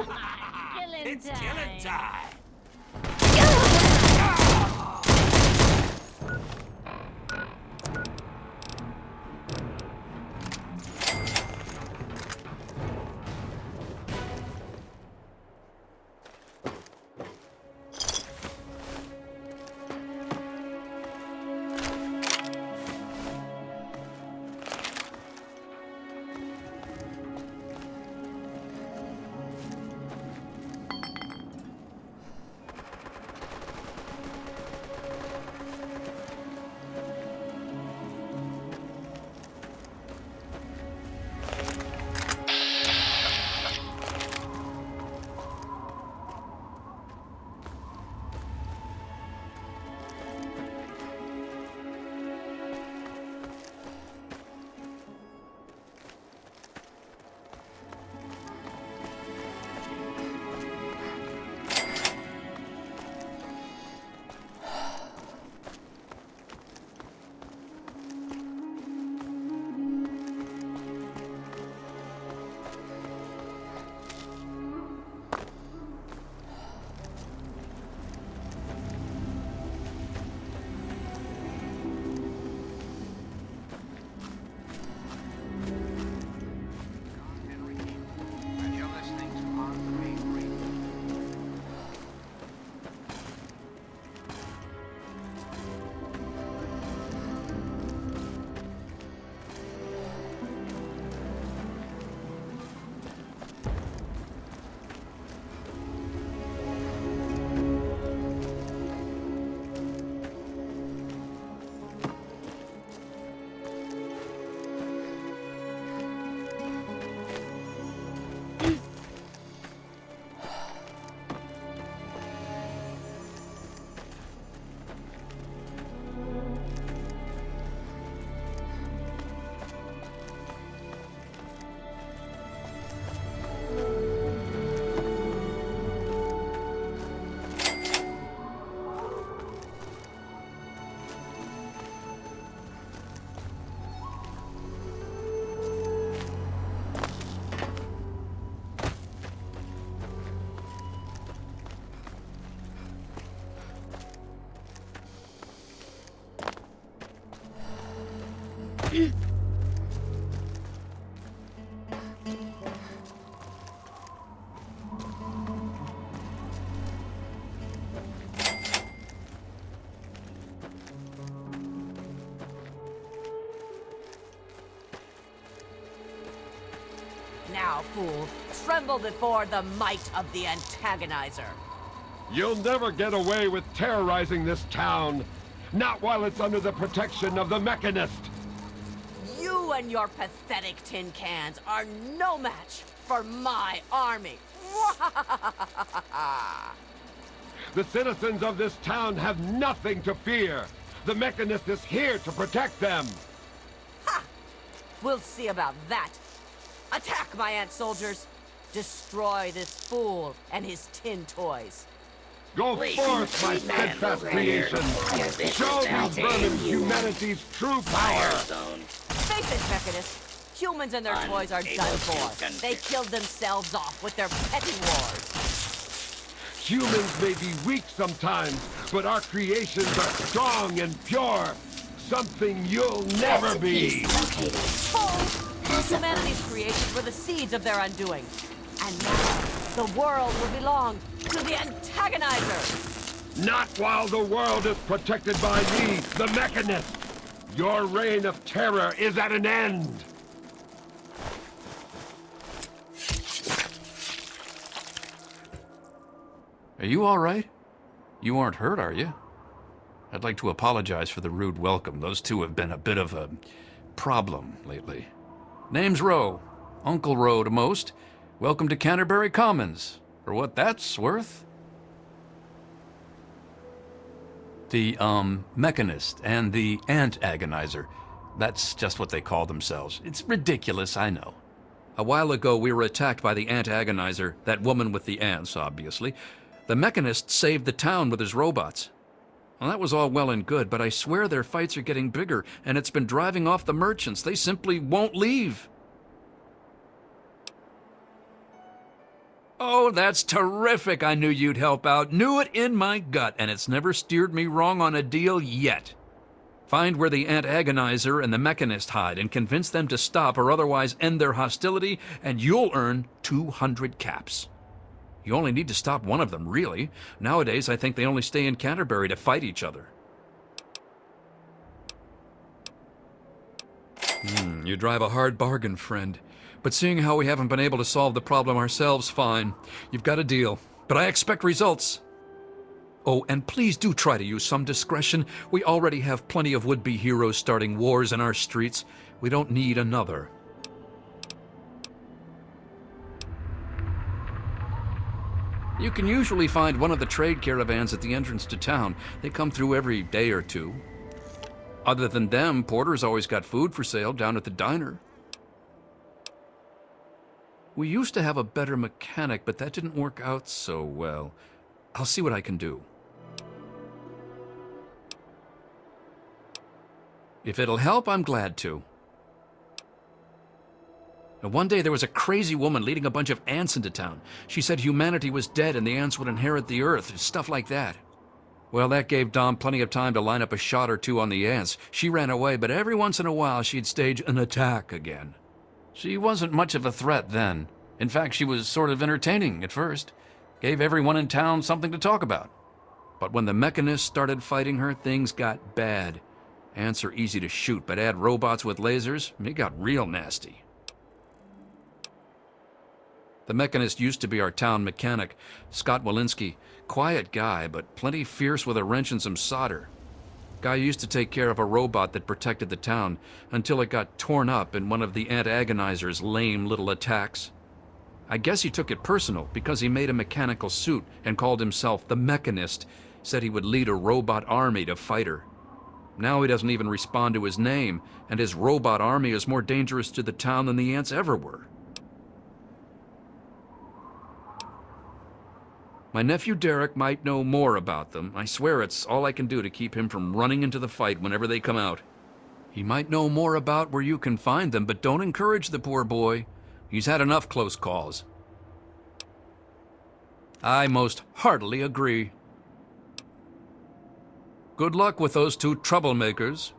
Killing It's time. killing time! Now, fool, tremble before the might of the antagonizer. You'll never get away with terrorizing this town. Not while it's under the protection of the Mechanist. You and your pathetic tin cans are no match for my army. The citizens of this town have nothing to fear. The Mechanist is here to protect them. Ha! We'll see about that. Attack, my ant soldiers. Destroy this fool and his tin toys. Go forth, my steadfast creation. Show these vermin humanity's true power. Face it, Mechanist. Humans and their toys are done for. They killed themselves off with their petty wars. Humans may be weak sometimes, but our creations are strong and pure. Something you'll never be. Oh, humanity's creations were the seeds of their undoing. And now, the world will belong to the antagonizer. Not while the world is protected by me, the Mechanist. Your reign of terror is at an end. Are you all right? You aren't hurt, are you? I'd like to apologize for the rude welcome. Those two have been a bit of a problem lately. Name's Rowe. Uncle Rowe to most. Welcome to Canterbury Commons, for what that's worth. The, Mechanist and the Ant-Agonizer. That's just what they call themselves. It's ridiculous, I know. A while ago, we were attacked by the Ant-Agonizer, that woman with the ants, obviously. The Mechanist saved the town with his robots. Well, that was all well and good, but I swear their fights are getting bigger, and it's been driving off the merchants. They simply won't leave. Oh, that's terrific. I knew you'd help out. Knew it in my gut, and it's never steered me wrong on a deal yet. Find where the Ant-Agonizer and the Mechanist hide and convince them to stop or otherwise end their hostility, and you'll earn 200 caps. You only need to stop one of them, really. Nowadays, I think they only stay in Canterbury to fight each other. You drive a hard bargain, friend. But seeing how we haven't been able to solve the problem ourselves, fine. You've got a deal. But I expect results. Oh, and please do try to use some discretion. We already have plenty of would-be heroes starting wars in our streets. We don't need another. You can usually find one of the trade caravans at the entrance to town. They come through every day or two. Other than them, Porter's always got food for sale down at the diner. We used to have a better mechanic, but that didn't work out so well. I'll see what I can do. If it'll help, I'm glad to. Now, one day there was a crazy woman leading a bunch of ants into town. She said humanity was dead and the ants would inherit the earth, stuff like that. Well, that gave Dom plenty of time to line up a shot or two on the ants. She ran away, but every once in a while she'd stage an attack again. She wasn't much of a threat then. In fact, she was sort of entertaining at first. Gave everyone in town something to talk about. But when the Mechanists started fighting her, things got bad. Ants are easy to shoot, but add robots with lasers, it got real nasty. The Mechanist used to be our town mechanic, Scott Walensky. Quiet guy, but plenty fierce with a wrench and some solder. Guy used to take care of a robot that protected the town until it got torn up in one of the Ant-Agonizer's lame little attacks. I guess he took it personal because he made a mechanical suit and called himself the Mechanist, said he would lead a robot army to fight her. Now he doesn't even respond to his name, and his robot army is more dangerous to the town than the ants ever were. My nephew Derek might know more about them. I swear it's all I can do to keep him from running into the fight whenever they come out. He might know more about where you can find them, but don't encourage the poor boy. He's had enough close calls. I most heartily agree. Good luck with those two troublemakers.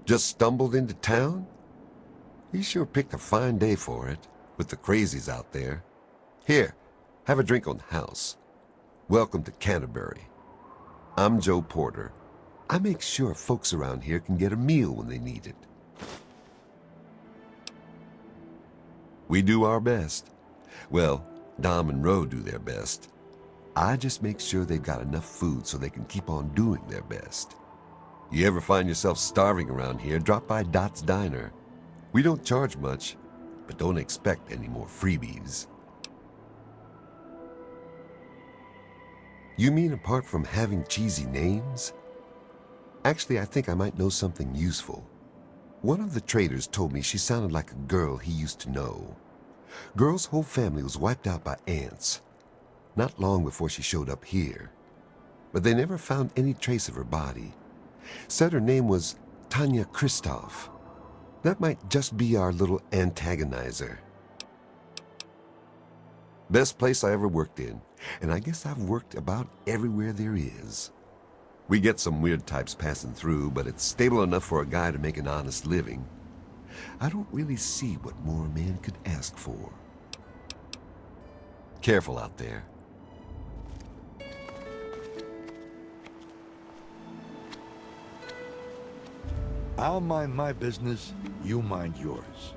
Just stumbled into town? You sure picked a fine day for it, with the crazies out there. Here, have a drink on the house. Welcome to Canterbury. I'm Joe Porter. I make sure folks around here can get a meal when they need it. We do our best. Well, Dom and Ro do their best. I just make sure they've got enough food so they can keep on doing their best. You ever find yourself starving around here, drop by Dot's Diner. We don't charge much, but don't expect any more freebies. You mean apart from having cheesy names? Actually, I think I might know something useful. One of the traders told me she sounded like a girl he used to know. Girl's whole family was wiped out by ants, not long before she showed up here. But they never found any trace of her body. Said her name was Tanya Kristoff. That might just be our little antagonizer. Best place I ever worked in, and I guess I've worked about everywhere there is. We get some weird types passing through, but it's stable enough for a guy to make an honest living. I don't really see what more a man could ask for. Careful out there. I'll mind my business, you mind yours.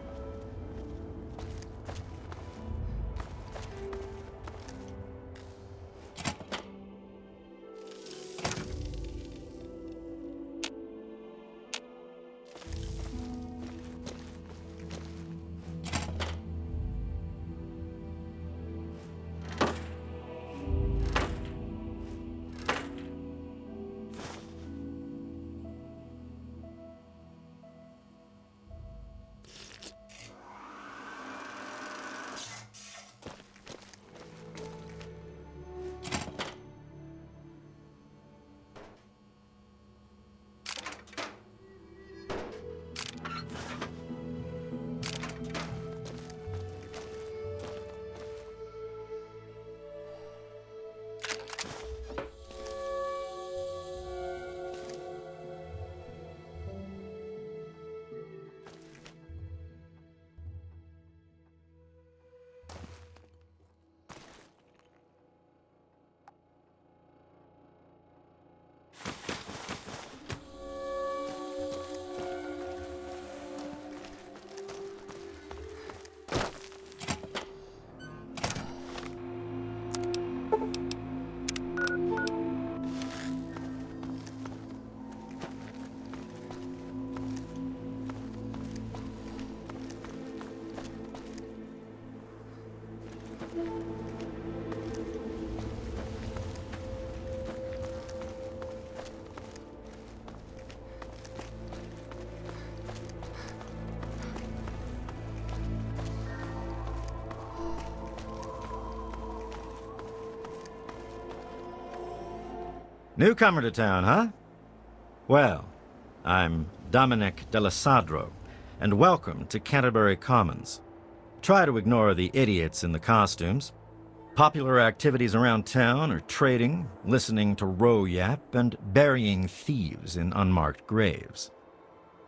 Newcomer to town, huh? Well, I'm Dominic Delasadro, and welcome to Canterbury Commons. Try to ignore the idiots in the costumes. Popular activities around town are trading, listening to row yap, and burying thieves in unmarked graves.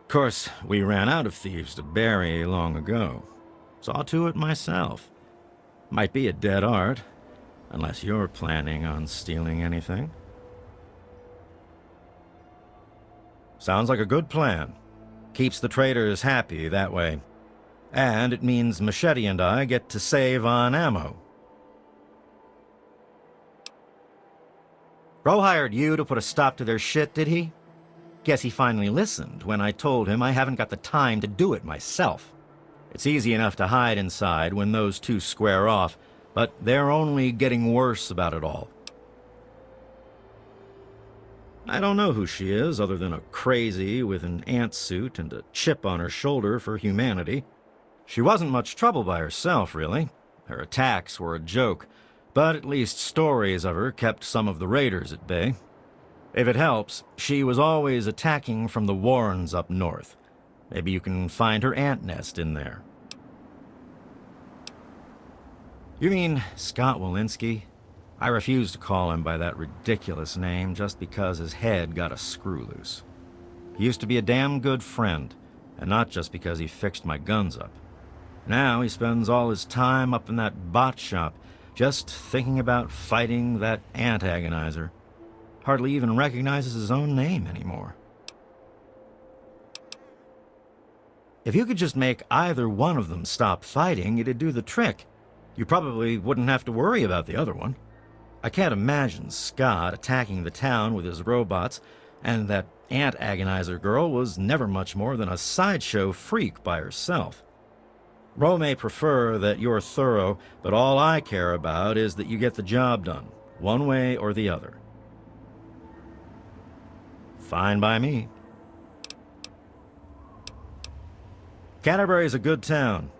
Of course, we ran out of thieves to bury long ago. Saw to it myself. Might be a dead art, unless you're planning on stealing anything. Sounds like a good plan. Keeps the traders happy that way. And it means Machete and I get to save on ammo. Bro hired you to put a stop to their shit, did he? Guess he finally listened when I told him I haven't got the time to do it myself. It's easy enough to hide inside when those two square off, but they're only getting worse about it all. I don't know who she is, other than a crazy with an ant suit and a chip on her shoulder for humanity. She wasn't much trouble by herself, really. Her attacks were a joke, but at least stories of her kept some of the raiders at bay. If it helps, she was always attacking from the warrens up north. Maybe you can find her ant nest in there. You mean Scott Walensky? I refuse to call him by that ridiculous name just because his head got a screw loose. He used to be a damn good friend, and not just because he fixed my guns up. Now he spends all his time up in that bot shop, just thinking about fighting that ant agonizer. Hardly even recognizes his own name anymore. If you could just make either one of them stop fighting, it'd do the trick. You probably wouldn't have to worry about the other one. I can't imagine Scott attacking the town with his robots, and that ant agonizer girl was never much more than a sideshow freak by herself. Ro may prefer that you're thorough, but all I care about is that you get the job done, one way or the other. Fine by me. Canterbury's a good town.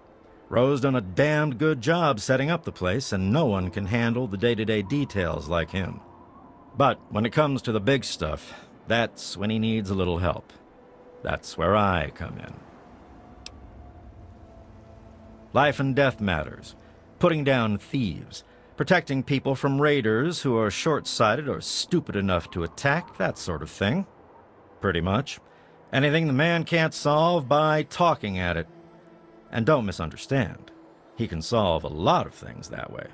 Ro's done a damned good job setting up the place, and no one can handle the day-to-day details like him. But when it comes to the big stuff, that's when he needs a little help. That's where I come in. Life and death matters. Putting down thieves. Protecting people from raiders who are short-sighted or stupid enough to attack, that sort of thing. Pretty much. Anything the man can't solve by talking at it. And don't misunderstand. He can solve a lot of things that way.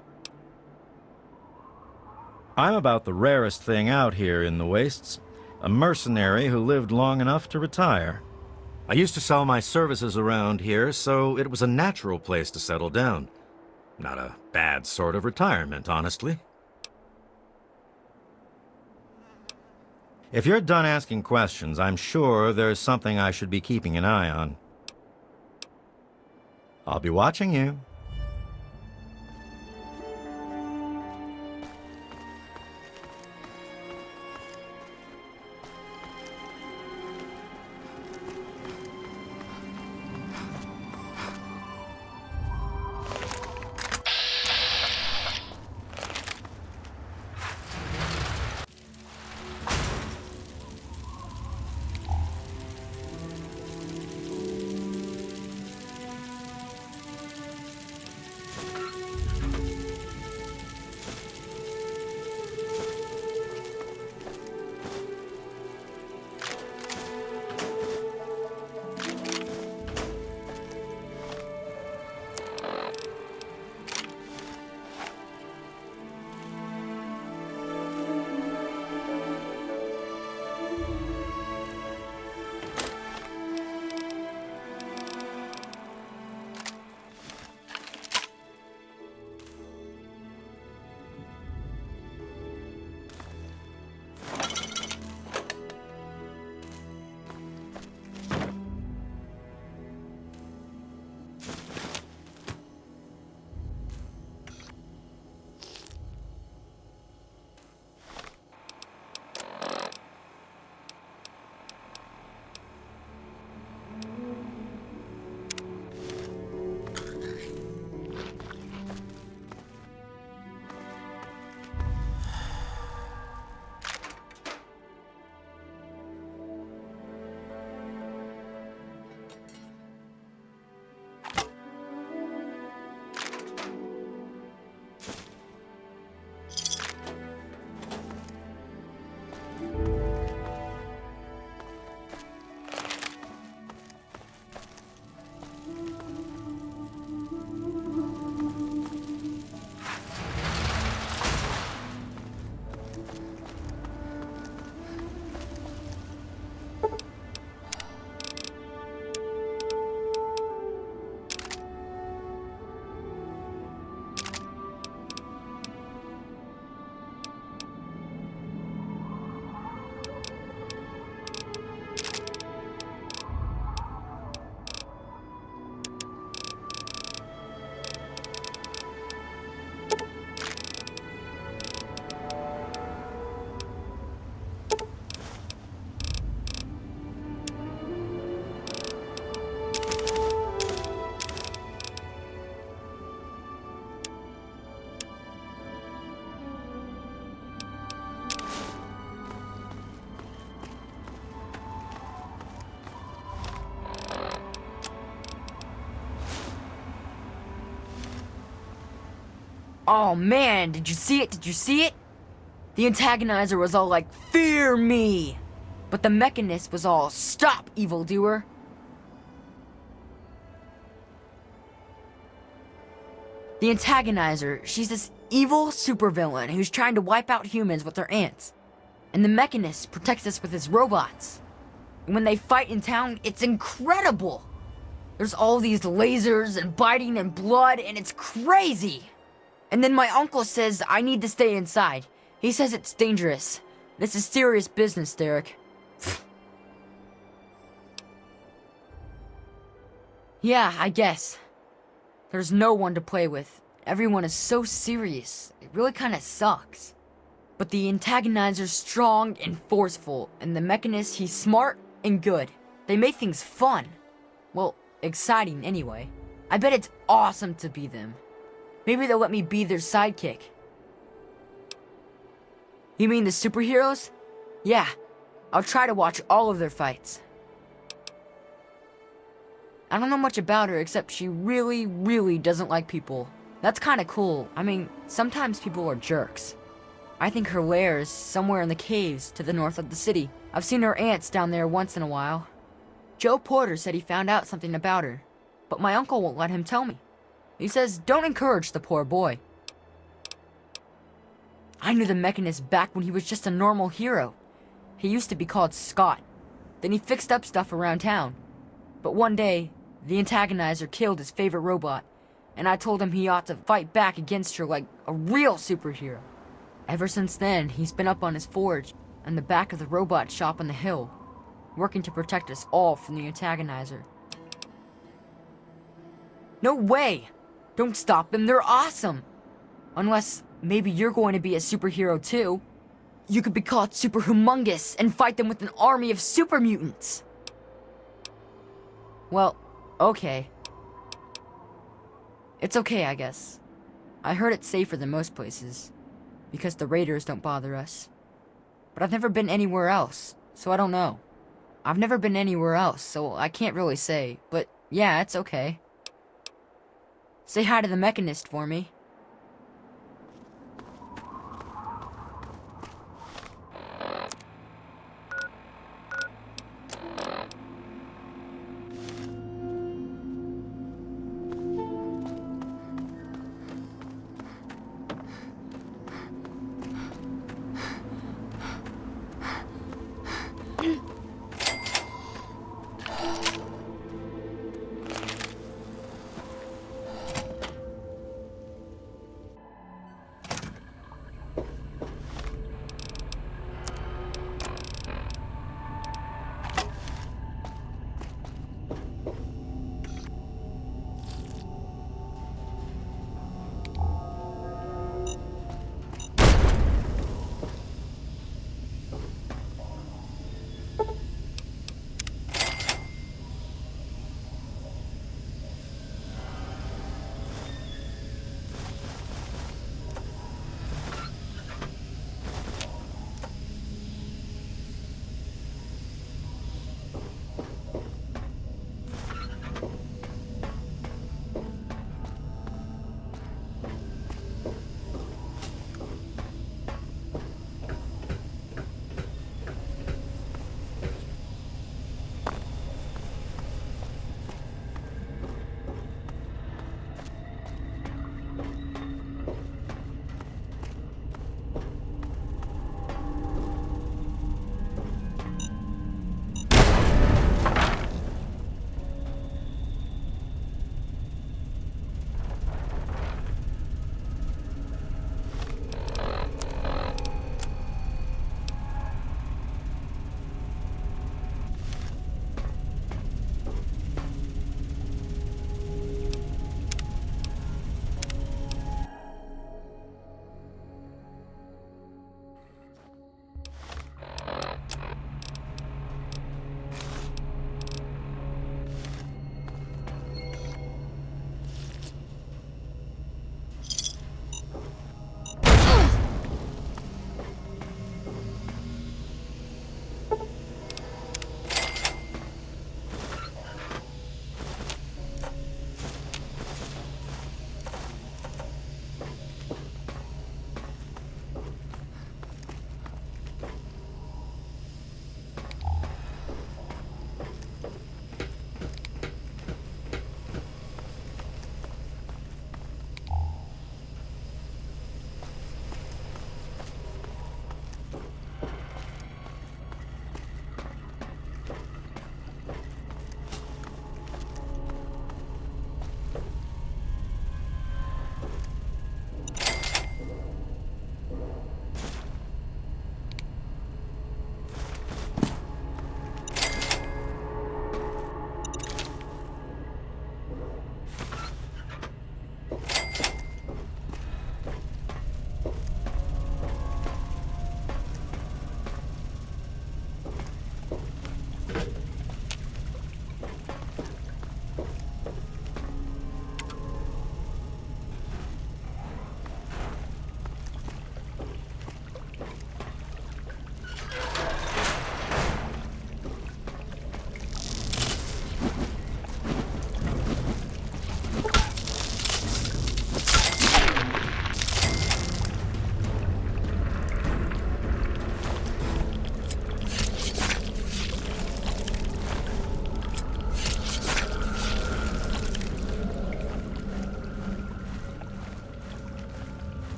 I'm about the rarest thing out here in the wastes. A mercenary who lived long enough to retire. I used to sell my services around here, so it was a natural place to settle down. Not a bad sort of retirement, honestly. If you're done asking questions, I'm sure there's something I should be keeping an eye on. I'll be watching you. Oh man, did you see it? Did you see it? The antagonizer was all like, "Fear me!" But the mechanist was all, "Stop, evildoer!" The antagonizer, she's this evil supervillain who's trying to wipe out humans with her ants. And the mechanist protects us with his robots. And when they fight in town, it's incredible! There's all these lasers and biting and blood, and it's crazy! And then my uncle says I need to stay inside. He says it's dangerous. This is serious business, Derek. Yeah, I guess. There's no one to play with. Everyone is so serious. It really kinda sucks. But the antagonizer's strong and forceful, and the mechanist, he's smart and good. They make things fun. Well, exciting anyway. I bet it's awesome to be them. Maybe they'll let me be their sidekick. You mean the superheroes? Yeah, I'll try to watch all of their fights. I don't know much about her except she really, really doesn't like people. That's kinda cool. I mean, sometimes people are jerks. I think her lair is somewhere in the caves to the north of the city. I've seen her ants down there once in a while. Joe Porter said he found out something about her, but my uncle won't let him tell me. He says don't encourage the poor boy. I knew the Mechanist back when he was just a normal hero. He used to be called Scott. Then he fixed up stuff around town. But one day, the Antagonizer killed his favorite robot, and I told him he ought to fight back against her like a real superhero. Ever since then, he's been up on his forge and the back of the robot shop on the hill, working to protect us all from the Antagonizer. No way! Don't stop them, they're awesome! Unless maybe you're going to be a superhero too. You could be called Super Humongous and fight them with an army of super mutants. Well, okay. It's okay, I guess. I heard it's safer than most places, because the raiders don't bother us. But I've never been anywhere else, so I don't know. I've never been anywhere else, so I can't really say, but yeah, it's okay. Say hi to the Mechanist for me.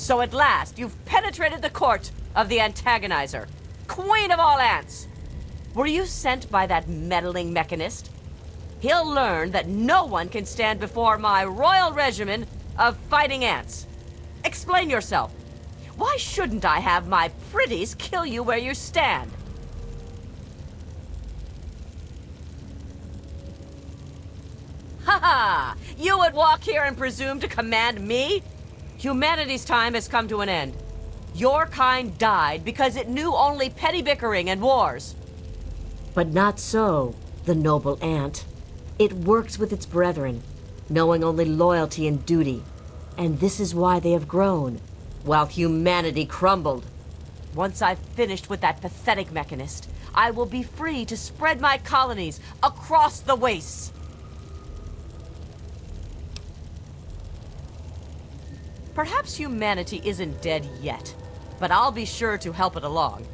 So at last, you've penetrated the court of the antagonizer, queen of all ants. Were you sent by that meddling mechanist? He'll learn that no one can stand before my royal regimen of fighting ants. Explain yourself. Why shouldn't I have my pretties kill you where you stand? Ha ha! You would walk here and presume to command me? Humanity's time has come to an end. Your kind died because it knew only petty bickering and wars. But not so, the noble ant. It works with its brethren, knowing only loyalty and duty. And this is why they have grown, while humanity crumbled. Once I've finished with that pathetic mechanist, I will be free to spread my colonies across the wastes. Perhaps humanity isn't dead yet, but I'll be sure to help it along.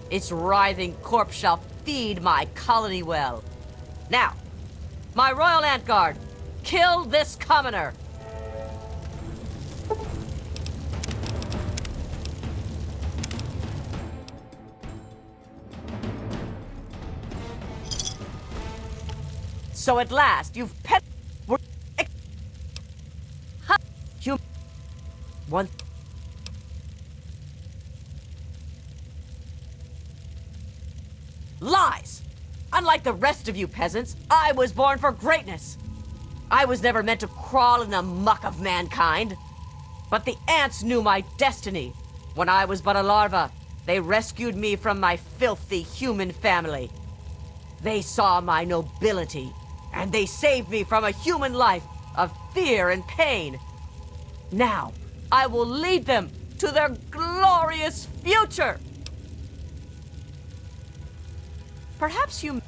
Its writhing corpse shall feed my colony well. Now, my royal ant guard, kill this commoner! So at last, you've one. Lies! Unlike the rest of you peasants, I was born for greatness. I was never meant to crawl in the muck of mankind. But the ants knew my destiny. When I was but a larva, they rescued me from my filthy human family. They saw my nobility, and they saved me from a human life of fear and pain. Now, I will lead them to their glorious future. Perhaps you...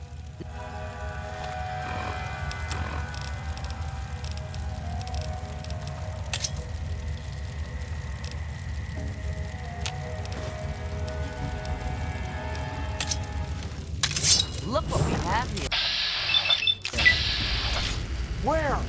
Look what we have here. Where?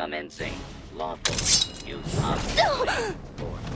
Commencing lawful use of force.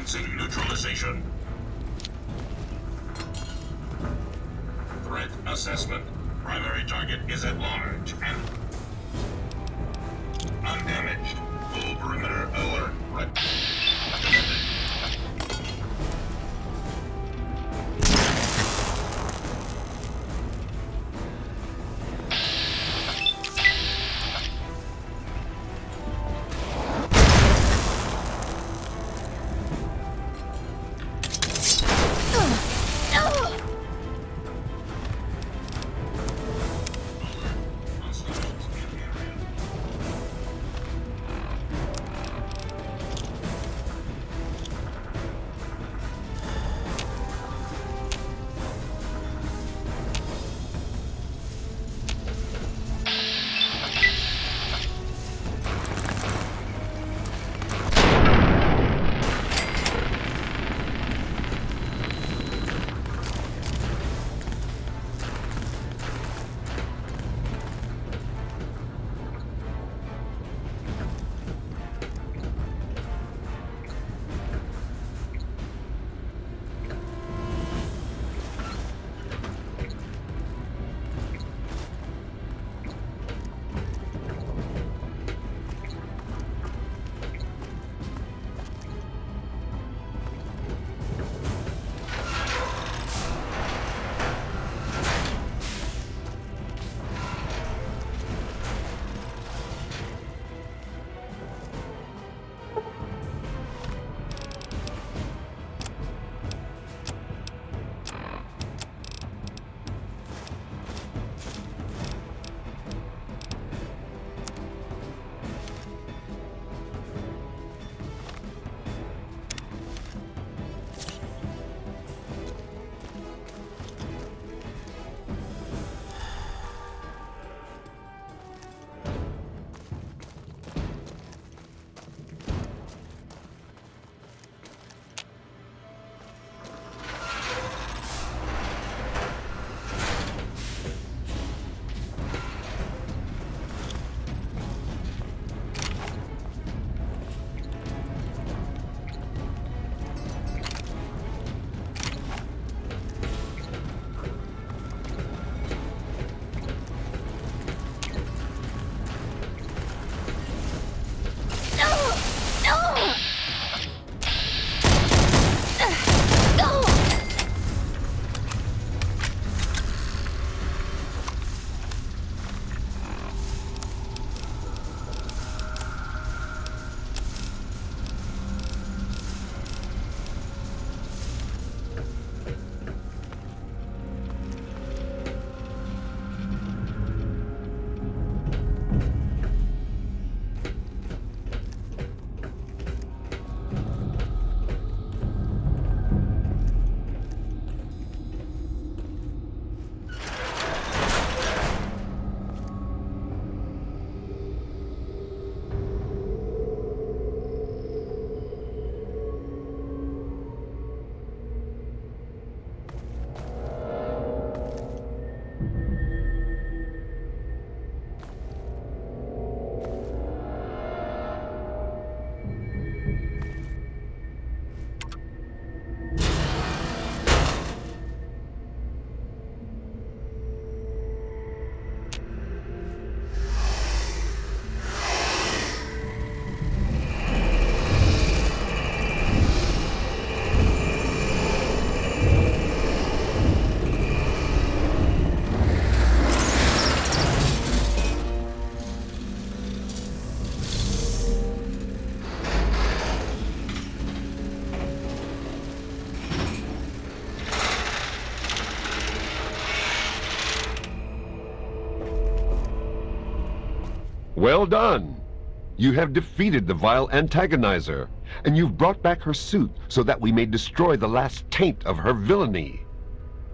Commencing neutralization. Threat assessment. Primary target is at large and undamaged. Full perimeter alert. Well done. You have defeated the vile antagonizer, and you've brought back her suit so that we may destroy the last taint of her villainy.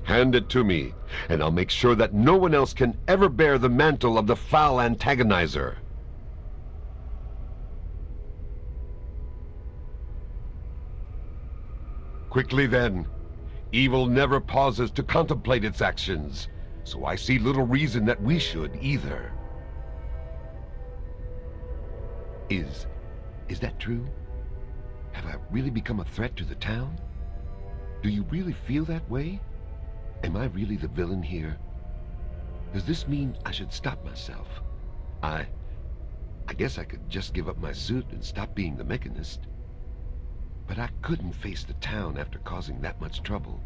Hand it to me, and I'll make sure that no one else can ever bear the mantle of the foul antagonizer. Quickly then. Evil never pauses to contemplate its actions, so I see little reason that we should either. Is that true? Have I really become a threat to the town? Do you really feel that way? Am I really the villain here? Does this mean I should stop myself? I guess I could just give up my suit and stop being the mechanist. But I couldn't face the town after causing that much trouble.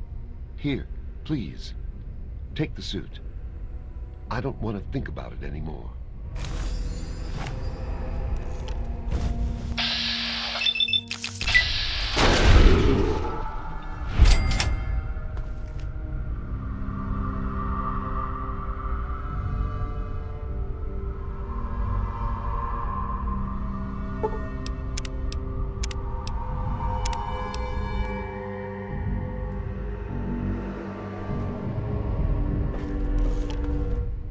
Here, please, take the suit. I don't want to think about it anymore.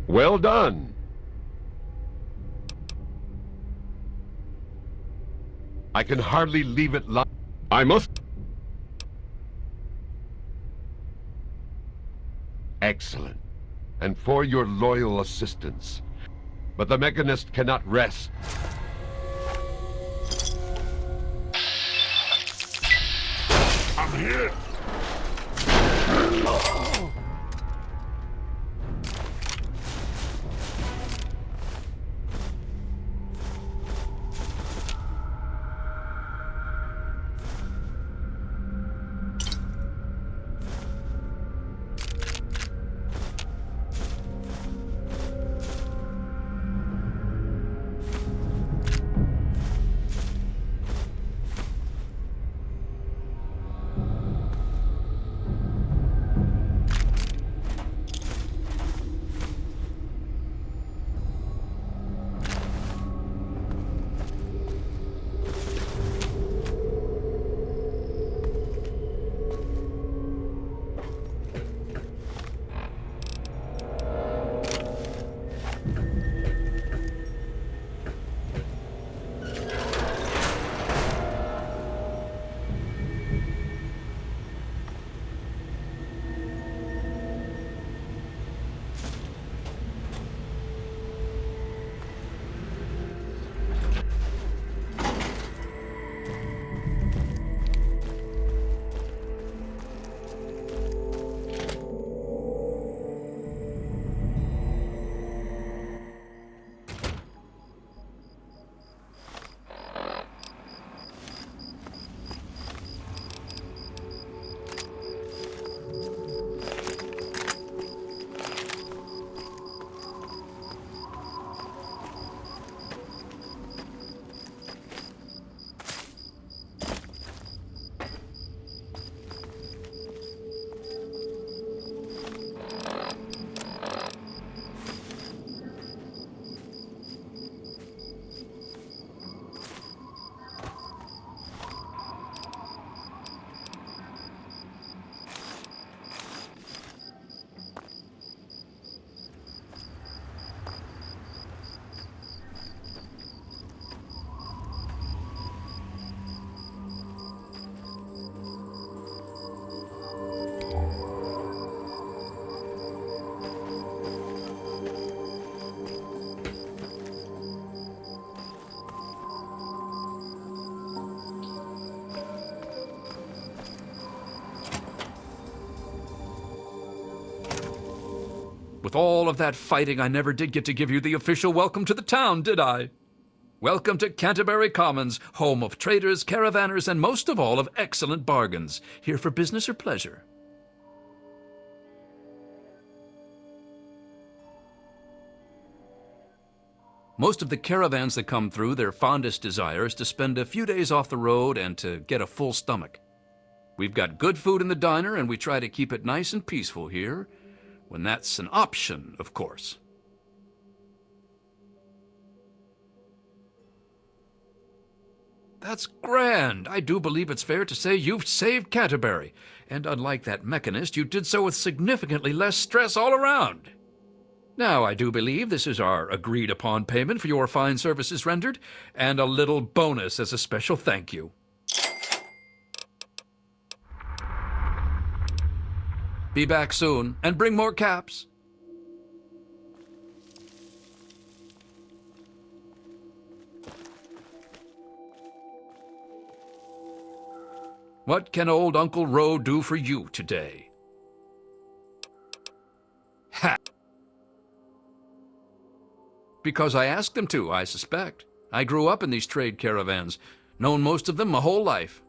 Well done. I can hardly leave it lie. I must. Excellent. And for your loyal assistance. But the mechanist cannot rest. I'm here. With all of that fighting, I never did get to give you the official welcome to the town, did I? Welcome to Canterbury Commons, home of traders, caravanners, and most of all of excellent bargains. Here for business or pleasure? Most of the caravans that come through, their fondest desire is to spend a few days off the road and to get a full stomach. We've got good food in the diner, and we try to keep it nice and peaceful here, when that's an option, of course. That's grand. I do believe it's fair to say you've saved Canterbury. And unlike that mechanist, you did so with significantly less stress all around. Now, I do believe this is our agreed-upon payment for your fine services rendered, and a little bonus as a special thank you. Be back soon, and bring more caps. What can old Uncle Ro do for you today? Ha! Because I asked them to, I suspect. I grew up in these trade caravans, known most of them my whole life.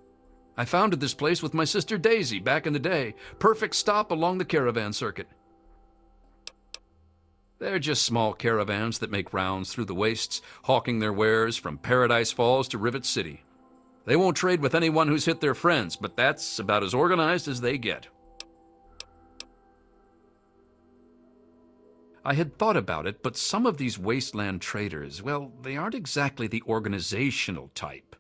I founded this place with my sister Daisy back in the day. Perfect stop along the caravan circuit. They're just small caravans that make rounds through the wastes, hawking their wares from Paradise Falls to Rivet City. They won't trade with anyone who's hit their friends, but that's about as organized as they get. I had thought about it, but some of these wasteland traders, well, they aren't exactly the organizational type.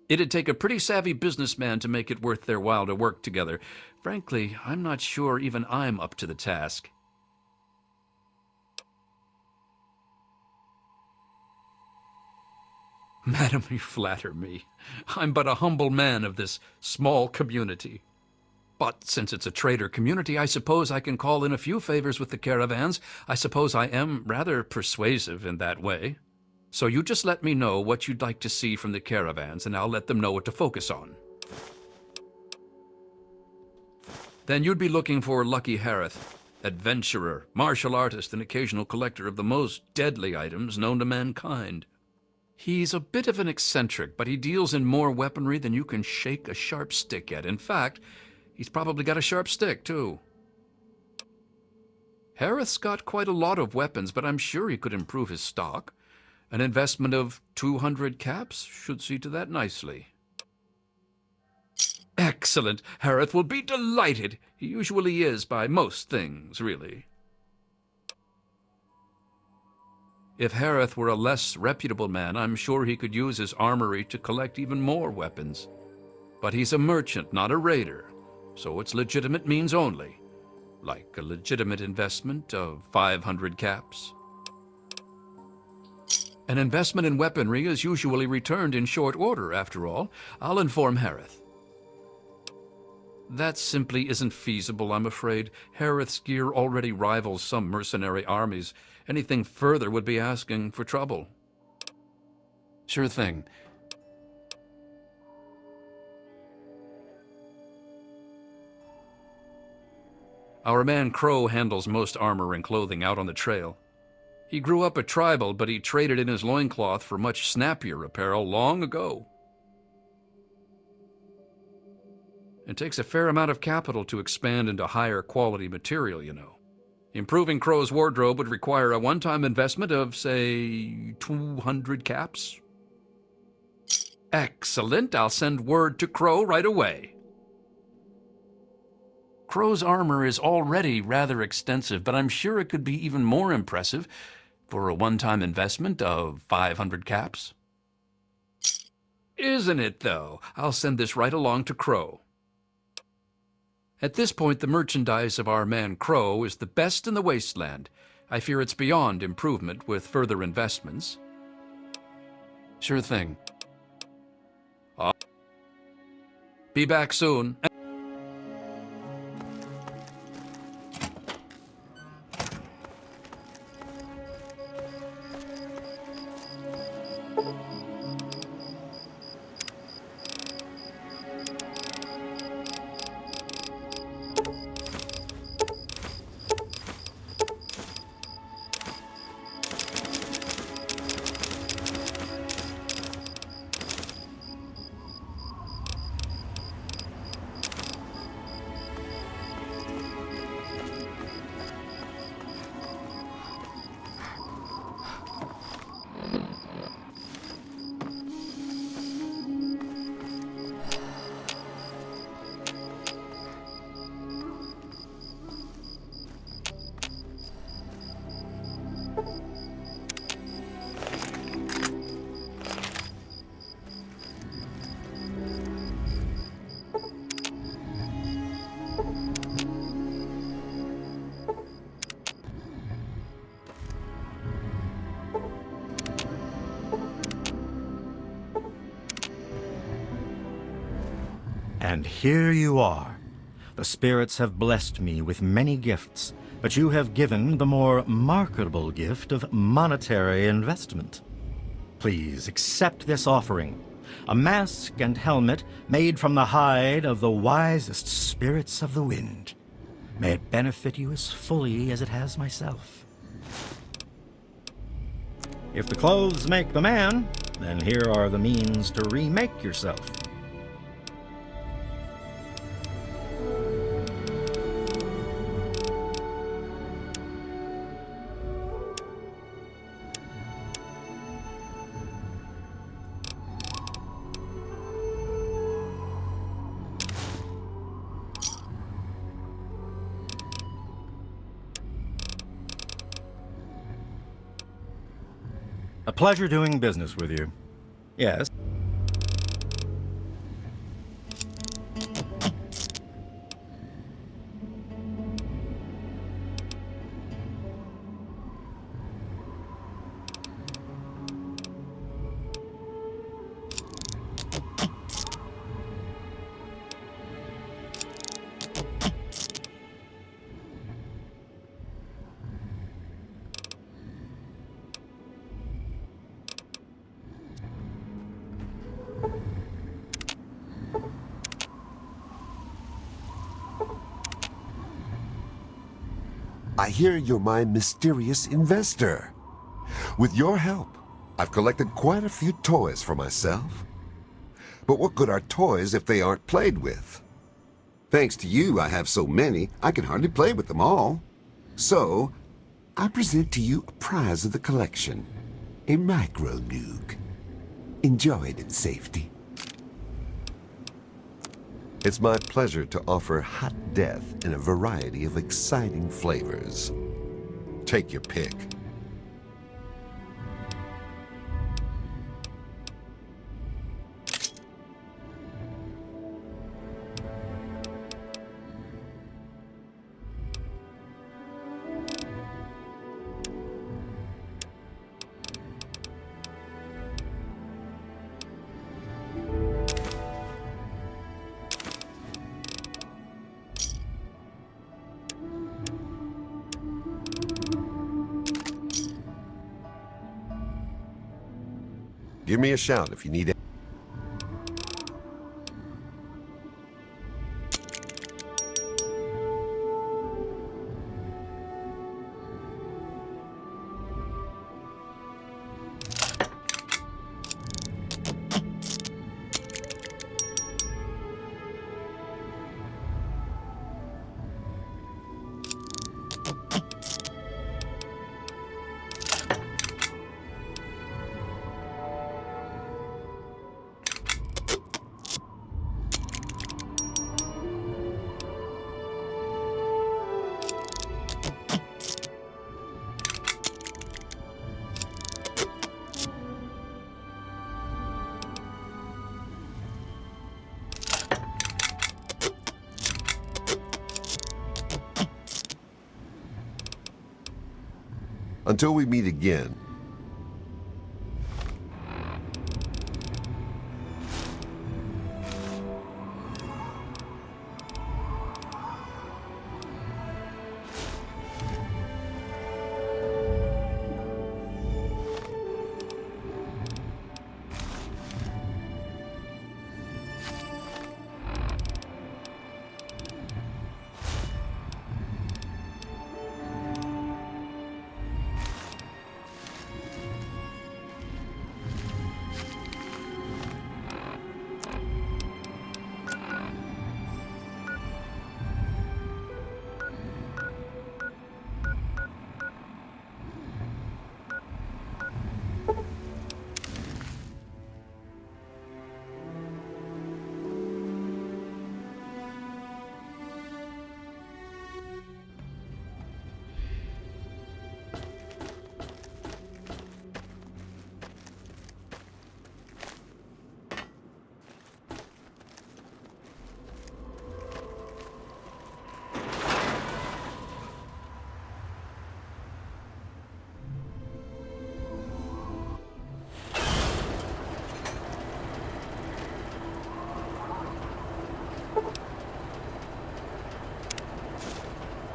It'd take a pretty savvy businessman to make it worth their while to work together. Frankly, I'm not sure even I'm up to the task. Madam, you flatter me. I'm but a humble man of this small community. But since it's a trader community, I suppose I can call in a few favors with the caravans. I suppose I am rather persuasive in that way. So you just let me know what you'd like to see from the caravans, and I'll let them know what to focus on. Then you'd be looking for Lucky Harith, adventurer, martial artist, and occasional collector of the most deadly items known to mankind. He's a bit of an eccentric, but he deals in more weaponry than you can shake a sharp stick at. In fact, he's probably got a sharp stick, too. Harith's got quite a lot of weapons, but I'm sure he could improve his stock. An investment of 200 caps should see to that nicely. Excellent! Harith will be delighted. He usually is by most things, really. If Harith were a less reputable man, I'm sure he could use his armory to collect even more weapons. But he's a merchant, not a raider, so it's legitimate means only. Like a legitimate investment of 500 caps. An investment in weaponry is usually returned in short order, after all. I'll inform Harith. That simply isn't feasible, I'm afraid. Harith's gear already rivals some mercenary armies. Anything further would be asking for trouble. Sure thing. Our man Crow handles most armor and clothing out on the trail. He grew up a tribal, but he traded in his loincloth for much snappier apparel long ago. It takes a fair amount of capital to expand into higher quality material, you know. Improving Crow's wardrobe would require a one-time investment of, say, 200 caps. Excellent. I'll send word to Crow right away. Crow's armor is already rather extensive, but I'm sure it could be even more impressive for a one-time investment of 500 caps. Isn't it, though? I'll send this right along to Crow. At this point, the merchandise of our man Crow is the best in the wasteland. I fear it's beyond improvement with further investments. Sure thing. I'll be back soon. And here you are. The spirits have blessed me with many gifts, but you have given the more marketable gift of monetary investment. Please accept this offering, a mask and helmet made from the hide of the wisest spirits of the wind. May it benefit you as fully as it has myself. If the clothes make the man, then here are the means to remake yourself. A pleasure doing business with you. Yes. I hear you're my mysterious investor. With your help, I've collected quite a few toys for myself. But what good are toys if they aren't played with? Thanks to you, I have so many, I can hardly play with them all. So, I present to you a prize of the collection, a micro-nuke. Enjoy it in safety. It's my pleasure to offer hot death in a variety of exciting flavors. Take your pick. Give me a shout if you need it. Until we meet again.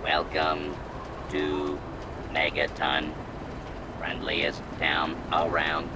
Welcome to Megaton, friendliest town around.